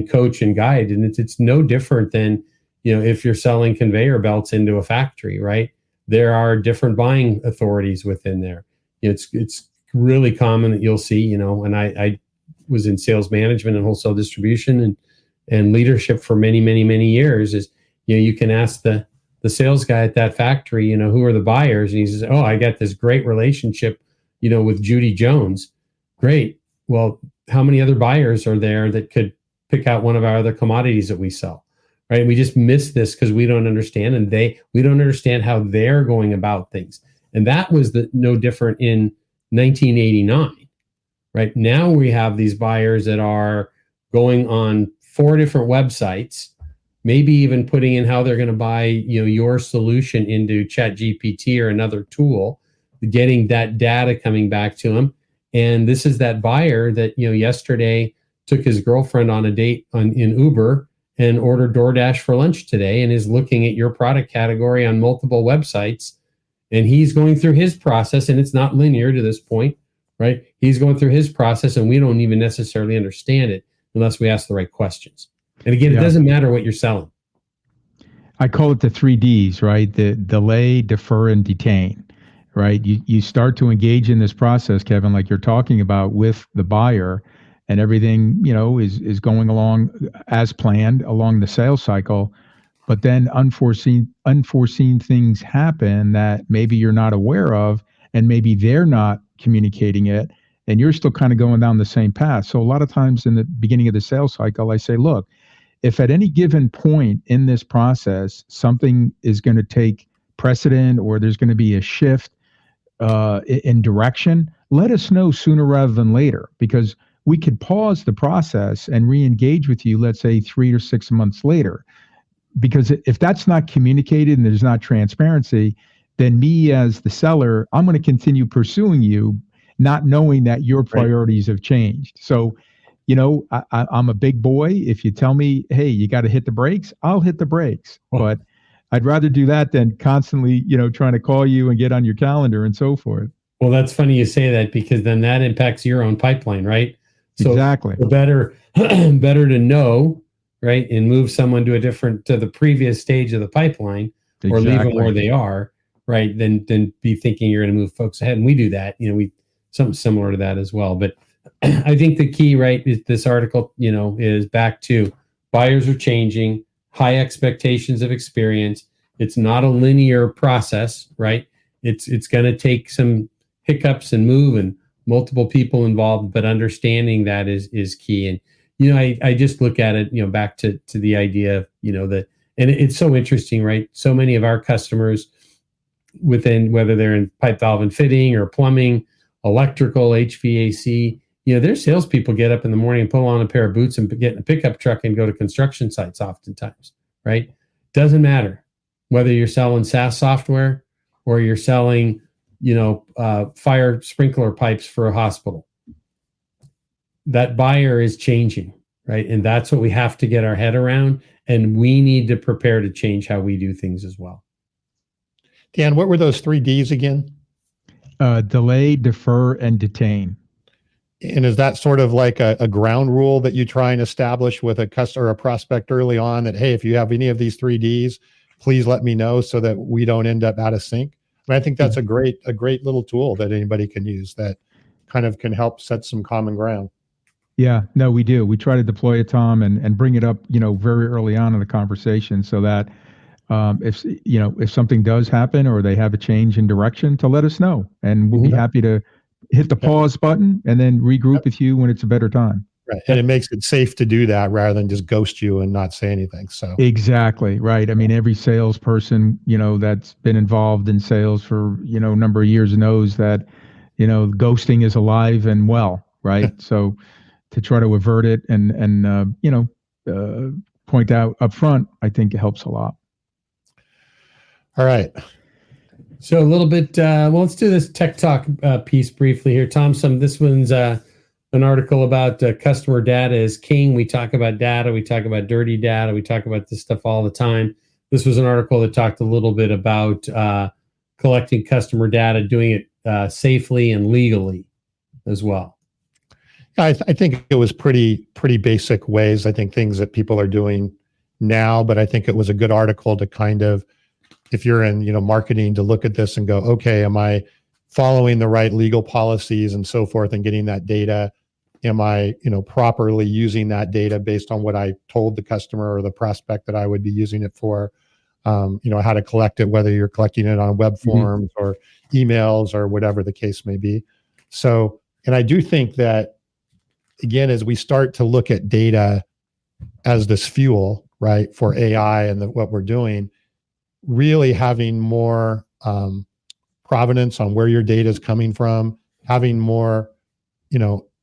coach and guide? And it's no different than, if you're selling conveyor belts into a factory, right? There are different buying authorities within there. It's really common that you'll see, and I was in sales management and wholesale distribution and leadership for many, many, many years. Is, you can ask the sales guy at that factory, who are the buyers? And he says, oh, I got this great relationship, with Judy Jones. Great. Well, how many other buyers are there that could pick out one of our other commodities that we sell? Right? We just miss this because we don't understand, and we don't understand how they're going about things. And that was no different in 1989. Right now, we have these buyers that are going on 4 different websites, maybe even putting in how they're going to buy, your solution into ChatGPT or another tool, getting that data coming back to them. And this is that buyer that, yesterday took his girlfriend on a date in Uber and ordered DoorDash for lunch today, and is looking at your product category on multiple websites. And he's going through his process, and it's not linear to this point, right? He's going through his process, and we don't even necessarily understand it unless we ask the right questions. And again, it doesn't matter what you're selling. I call it the 3 Ds, right? The delay, defer, and detain, right? You start to engage in this process, Kevin, like you're talking about, with the buyer, and everything, is going along as planned along the sales cycle. But then unforeseen things happen that maybe you're not aware of, and maybe they're not communicating it, and you're still kind of going down the same path. So a lot of times in the beginning of the sales cycle, I say, look, if at any given point in this process, something is going to take precedent, or there's going to be a shift in direction, let us know sooner rather than later, because we could pause the process and re-engage with you, let's say 3 or 6 months later. Because if that's not communicated and there's not transparency, then me as the seller, I'm going to continue pursuing you, not knowing that your priorities have changed. So, I'm a big boy. If you tell me, hey, you got to hit the brakes, I'll hit the brakes. But I'd rather do that than constantly, trying to call you and get on your calendar and so forth. Well, that's funny you say that, because then that impacts your own pipeline, right? So exactly. Better to know, right, and move someone to the previous stage of the pipeline, or leave them where they are, right, than be thinking you're going to move folks ahead. And we do that, something similar to that as well. But I think the key, right, is this article, is back to buyers are changing, high expectations of experience. It's not a linear process, right? It's going to take some hiccups and move and multiple people involved, but understanding that is key. And, I just look at it, back to the idea of, that, and it's so interesting, right? So many of our customers within, whether they're in pipe, valve, and fitting, or plumbing, electrical, HVAC, their salespeople get up in the morning and put on a pair of boots and get in a pickup truck and go to construction sites oftentimes, right? Doesn't matter whether you're selling SaaS software or you're selling, fire sprinkler pipes for a hospital. That buyer is changing, right? And that's what we have to get our head around. And we need to prepare to change how we do things as well. Dan, what were those 3 Ds again? Delay, defer, and detain. And is that sort of like a ground rule that you try and establish with a customer or a prospect early on, that, hey, if you have any of these 3 Ds, please let me know so that we don't end up out of sync? I think that's a great little tool that anybody can use that kind of can help set some common ground. Yeah, no, we do. We try to deploy it, Tom, and bring it up, very early on in the conversation, so that if something does happen or they have a change in direction, to let us know, and we'll be happy to hit the pause button and then regroup with you when it's a better time. Right. And it makes it safe to do that rather than just ghost you and not say anything. So Exactly. Right. I mean, every salesperson, that's been involved in sales for, a number of years knows that, ghosting is alive and well, right? So to try to avert it and point out up front, I think it helps a lot. All right. So a little bit, let's do this tech talk piece briefly here. Tom, this one's an article about customer data is king. We talk about data. We talk about dirty data. We talk about this stuff all the time. This was an article that talked a little bit about collecting customer data, doing it safely and legally as well. I think it was pretty basic ways. I think things that people are doing now, but I think it was a good article to kind of, if you're in marketing, to look at this and go, okay, am I following the right legal policies and so forth and getting that data? Am I properly using that data based on what I told the customer or the prospect that I would be using it for? How to collect it, whether you're collecting it on web forms or emails or whatever the case may be. So, and I do think that, again, as we start to look at data as this fuel, right, for AI and what we're doing, really having more provenance on where your data is coming from, having more,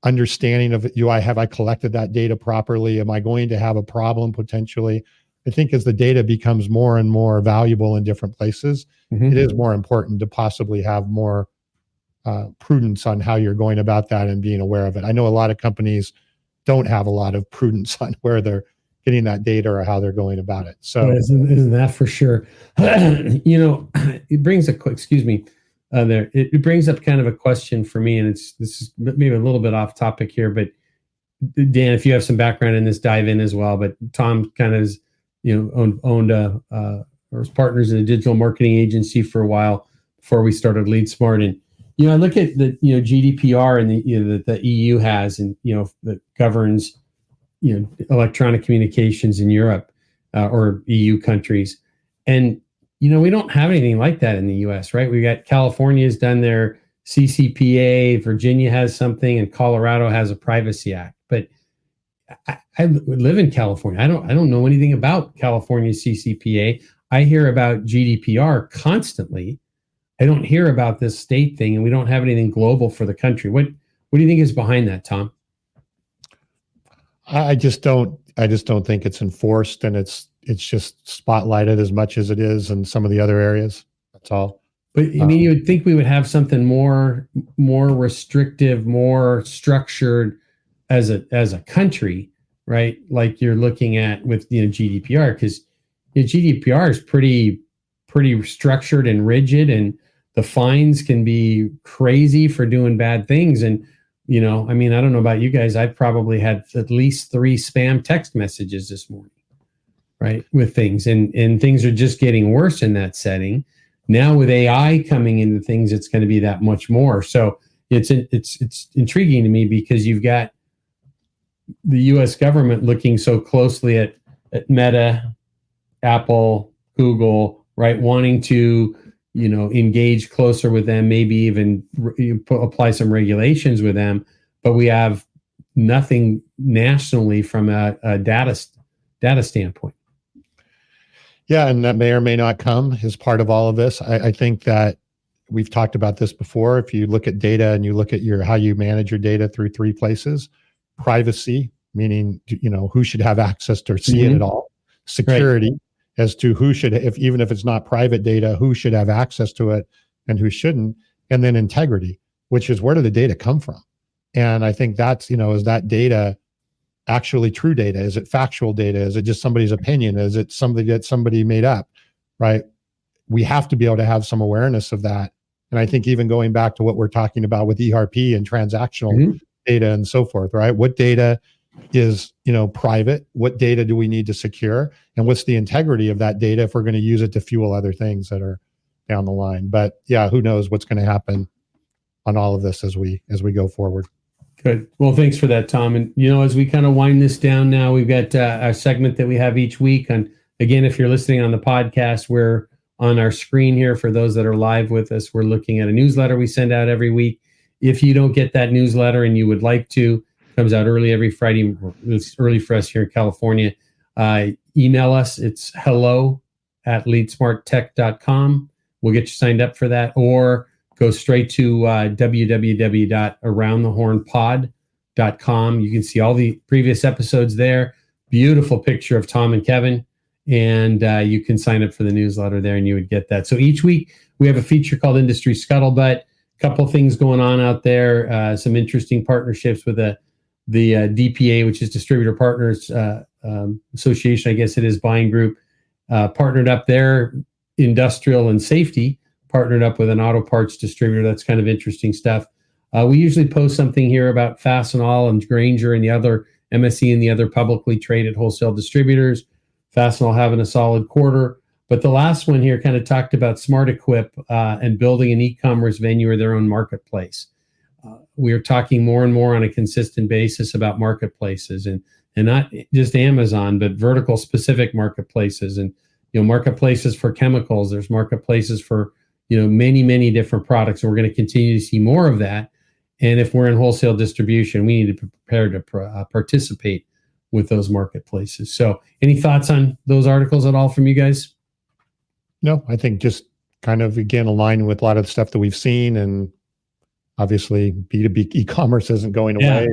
understanding of have I collected that data properly? Am I going to have a problem potentially? I think as the data becomes more and more valuable in different places, it is more important to possibly have more prudence on how you're going about that and being aware of it. I know a lot of companies don't have a lot of prudence on where they're getting that data or how they're going about it. So isn't that for sure? It brings it brings up kind of a question for me, and this is maybe a little bit off topic here, but Dan, if you have some background in this, dive in as well. But Tom kind of owned or was partners in a digital marketing agency for a while before we started LeadSmart. And I look at the GDPR and that the EU has, and that governs electronic communications in Europe or EU countries, and we don't have anything like that in the U.S., right? We got California's done their CCPA, Virginia has something, and Colorado has a Privacy Act. But I live in California. I don't know anything about California's CCPA. I hear about GDPR constantly. I don't hear about this state thing, and we don't have anything global for the country. What do you think is behind that, Tom? I just don't think it's enforced, and it's just spotlighted as much as it is in some of the other areas. That's all. But I mean, you would think we would have something more restrictive, more structured as a country, right? Like you're looking at with GDPR, because GDPR is pretty structured and rigid, and the fines can be crazy for doing bad things. And I don't know about you guys. I've probably had at least 3 spam text messages this morning, right, with things, and things are just getting worse in that setting. Now with AI coming into things, it's going to be that much more. So it's intriguing to me, because you've got the U.S. government looking so closely at Meta, Apple, Google, right, wanting to engage closer with them, maybe even apply some regulations with them, but we have nothing nationally from a data standpoint. Yeah, and that may or may not come as part of all of this. I think that we've talked about this before. If you look at data and you look at how you manage your data through 3 places: privacy, meaning who should have access to see it at all; security, right, as to who should, even if it's not private data, who should have access to it and who shouldn't; and then integrity, which is where did the data come from? And I think that's is that data actually true data? Is it factual data? Is it just somebody's opinion? Is it something that somebody made up, right? We have to be able to have some awareness of that. And I think even going back to what we're talking about with ERP and transactional data and so forth, right? What data is, private? What data do we need to secure? And what's the integrity of that data if we're going to use it to fuel other things that are down the line? But yeah, who knows what's going to happen on all of this as we go forward. Good. Well, thanks for that, Tom. And, as we kind of wind this down now, we've got our segment that we have each week. And again, if you're listening on the podcast, we're on our screen here. For those that are live with us, we're looking at a newsletter we send out every week. If you don't get that newsletter and you would like to, Comes out early every Friday. It's early for us here in California. Email us. It's hello@leadsmarttech.com. We'll get you signed up for that, or go straight to www.aroundthehornpod.com. You can see all the previous episodes there. Beautiful picture of Tom and Kevin. And you can sign up for the newsletter there and you would get that. So each week we have a feature called Industry Scuttlebutt. A couple things going on out there. Some interesting partnerships with the DPA, which is Distributor Partners Association, I guess it is, buying group. Partnered up there, industrial and safety, partnered up with an auto parts distributor. That's kind of interesting stuff. We usually post something here about Fastenal and Grainger and the other MSC and the other publicly traded wholesale distributors. Fastenal having a solid quarter. But the last one here kind of talked about Smart Equip and building an e-commerce venue or their own marketplace. We are talking more and more on a consistent basis about marketplaces and not just Amazon, but vertical specific marketplaces, and marketplaces for chemicals. There's marketplaces for many different products, and we're going to continue to see more of that. And if we're in wholesale distribution, we need to be prepared to participate with those marketplaces. So any thoughts on those articles at all from you guys? No, I think just kind of, again, aligning with a lot of the stuff that we've seen, and obviously B2B e-commerce isn't going away.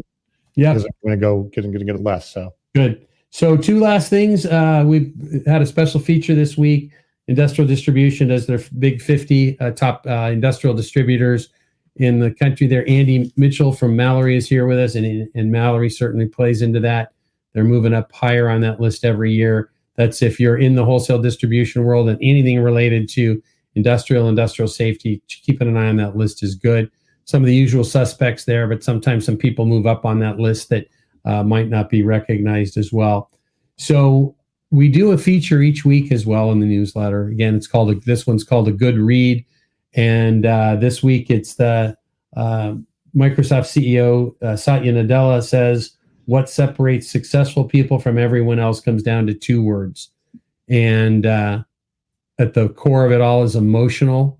Yeah. Isn't going to get less. So good. So two last things. We've had a special feature this week. Industrial Distribution does their big 50 top industrial distributors in the country there. Andy Mitchell from Mallory is here with us, and Mallory certainly plays into that. They're moving up higher on that list every year. That's if you're in the wholesale distribution world and anything related to industrial safety, keeping an eye on that list is good. Some of the usual suspects there, but sometimes some people move up on that list that might not be recognized as well. So we do a feature each week as well in the newsletter. Again, this one's called A Good Read. And this week it's the Microsoft CEO, Satya Nadella, says, what separates successful people from everyone else comes down to two words. And at the core of it all is emotional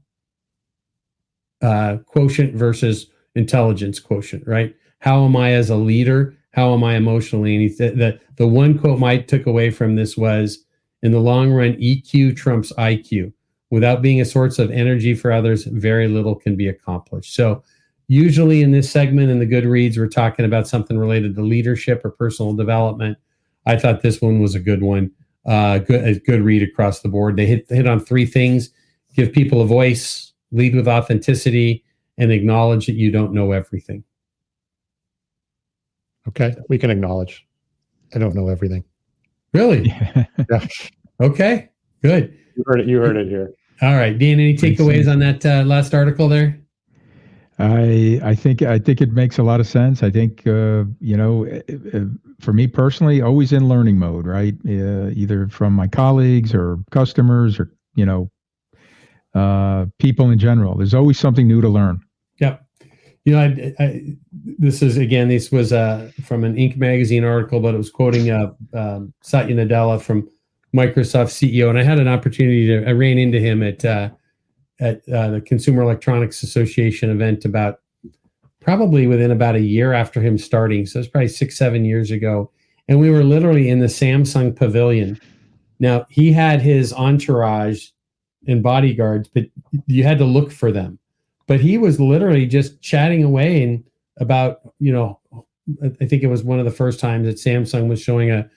quotient versus intelligence quotient, right? How am I as a leader? How am I emotionally? And the one quote I took away from this was, in the long run, EQ trumps IQ. Without being a source of energy for others, very little can be accomplished. So usually in this segment in the Good Reads, we're talking about something related to leadership or personal development. I thought this one was a good one, a good read across the board. They hit on three things: give people a voice, lead with authenticity, and acknowledge that you don't know everything. Okay, we can acknowledge I don't know everything. Really? Yeah. Okay, good. You heard it here. All right, Dan, any takeaways on that last article there? I think it makes a lot of sense. I think for me personally, always in learning mode, right? Either from my colleagues or customers or people in general. There's always something new to learn. Yep. This was from an Inc. magazine article, but it was quoting Satya Nadella from Microsoft CEO, and I had an opportunity I ran into him at the Consumer Electronics Association event probably within about a year after him starting. So it's probably 6-7 years ago. And we were literally in the Samsung pavilion. Now, he had his entourage and bodyguards, but you had to look for them. But he was literally just chatting away and about, I think it was one of the first times that Samsung was showing a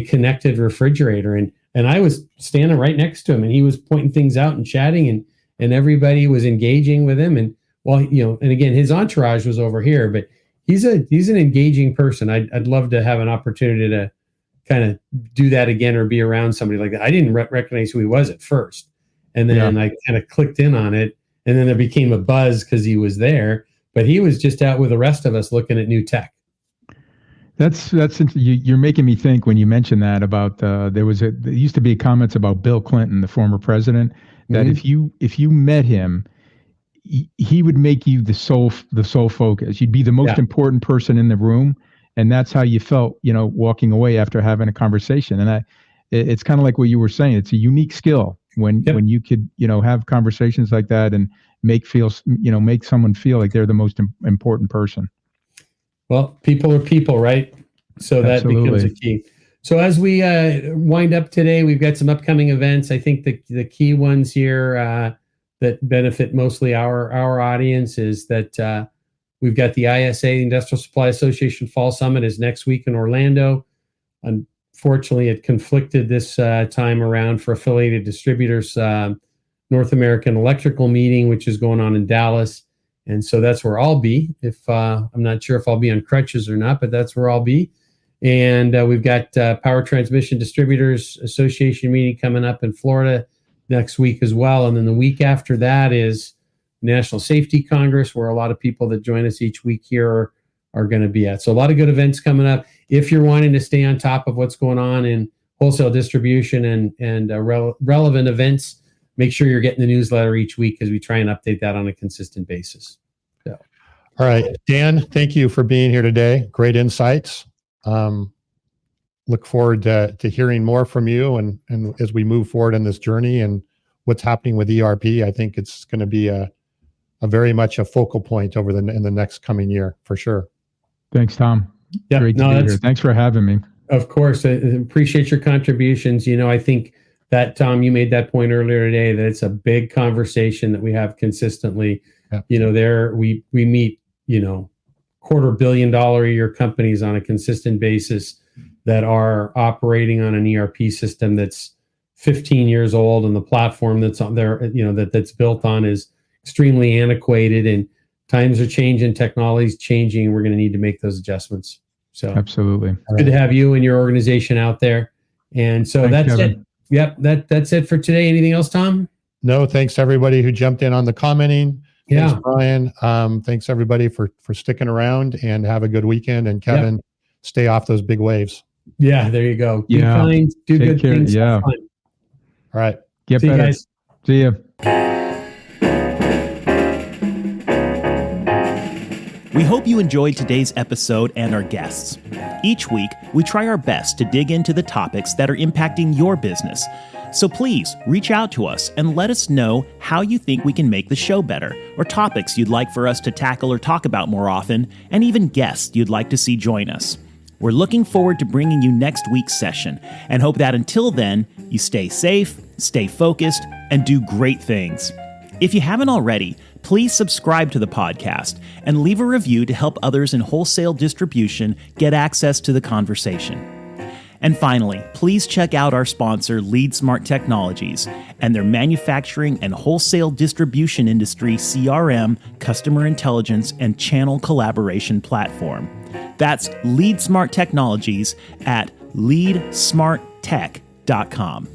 connected refrigerator. And I was standing right next to him, and he was pointing things out and chatting, and everybody was engaging with him. And and again, his entourage was over here, but he's an engaging person. I'd love to have an opportunity to kind of do that again or be around somebody like that. I didn't recognize who he was at first. And then I kind of clicked in on it, and then there became a buzz because he was there, but he was just out with the rest of us looking at new tech. That's you're making me think when you mentioned that about there used to be comments about Bill Clinton, the former president, that if you met him, he would make you the sole focus. You'd be the most important person in the room, and that's how you felt, walking away after having a conversation. And it's kind of like what you were saying. It's a unique skill when you could have conversations like that and make someone feel like they're the most important person. Well, people are people, right? So that becomes a key. So as we wind up today, we've got some upcoming events. I think the key ones here that benefit mostly our audience is that we've got the ISA, Industrial Supply Association Fall Summit is next week in Orlando. Unfortunately, it conflicted this time around for affiliated distributors, North American Electrical meeting, which is going on in Dallas. And so that's where I'll be. If I'm not sure if I'll be on crutches or not, but that's where I'll be. And we've got Power Transmission Distributors Association meeting coming up in Florida next week as well. And then the week after that is National Safety Congress, where a lot of people that join us each week here are going to be at. So a lot of good events coming up. If you're wanting to stay on top of what's going on in wholesale distribution and relevant events, make sure you're getting the newsletter each week because we try and update that on a consistent basis. So. All right, Dan, thank you for being here today. Great insights. Look forward to hearing more from you and as we move forward in this journey and what's happening with ERP. I think it's going to be a very much a focal point in the next coming year for sure. Thanks, Tom. Yeah, great to be here. Thanks for having me. Of course, I appreciate your contributions. I think that, Tom, you made that point earlier today that it's a big conversation that we have consistently. Yeah. We meet, $250 million a year companies on a consistent basis that are operating on an ERP system that's 15 years old, and the platform that's on there, that's built on is extremely antiquated, and times are changing, technology's changing, and we're going to need to make those adjustments. So absolutely. Good to have you and your organization out there. And so that's Kevin. It. Yep, that's it for today. Anything else, Tom? No, thanks to everybody who jumped in on the commenting. Yeah. Thanks, Brian. Thanks everybody for sticking around, and have a good weekend. And Kevin, stay off those big waves. Yeah, there you go. Be kind, do good things. Yeah. All right. Get See better. You guys. See ya. We hope you enjoyed today's episode and our guests. Each week, we try our best to dig into the topics that are impacting your business. So please reach out to us and let us know how you think we can make the show better, or topics you'd like for us to tackle or talk about more often, and even guests you'd like to see join us. We're looking forward to bringing you next week's session, and hope that until then, you stay safe, stay focused, and do great things. If you haven't already, please subscribe to the podcast and leave a review to help others in wholesale distribution get access to the conversation. And finally, please check out our sponsor, LeadSmart Technologies, and their manufacturing and wholesale distribution industry CRM, customer intelligence, and channel collaboration platform. That's LeadSmart Technologies at leadsmarttech.com.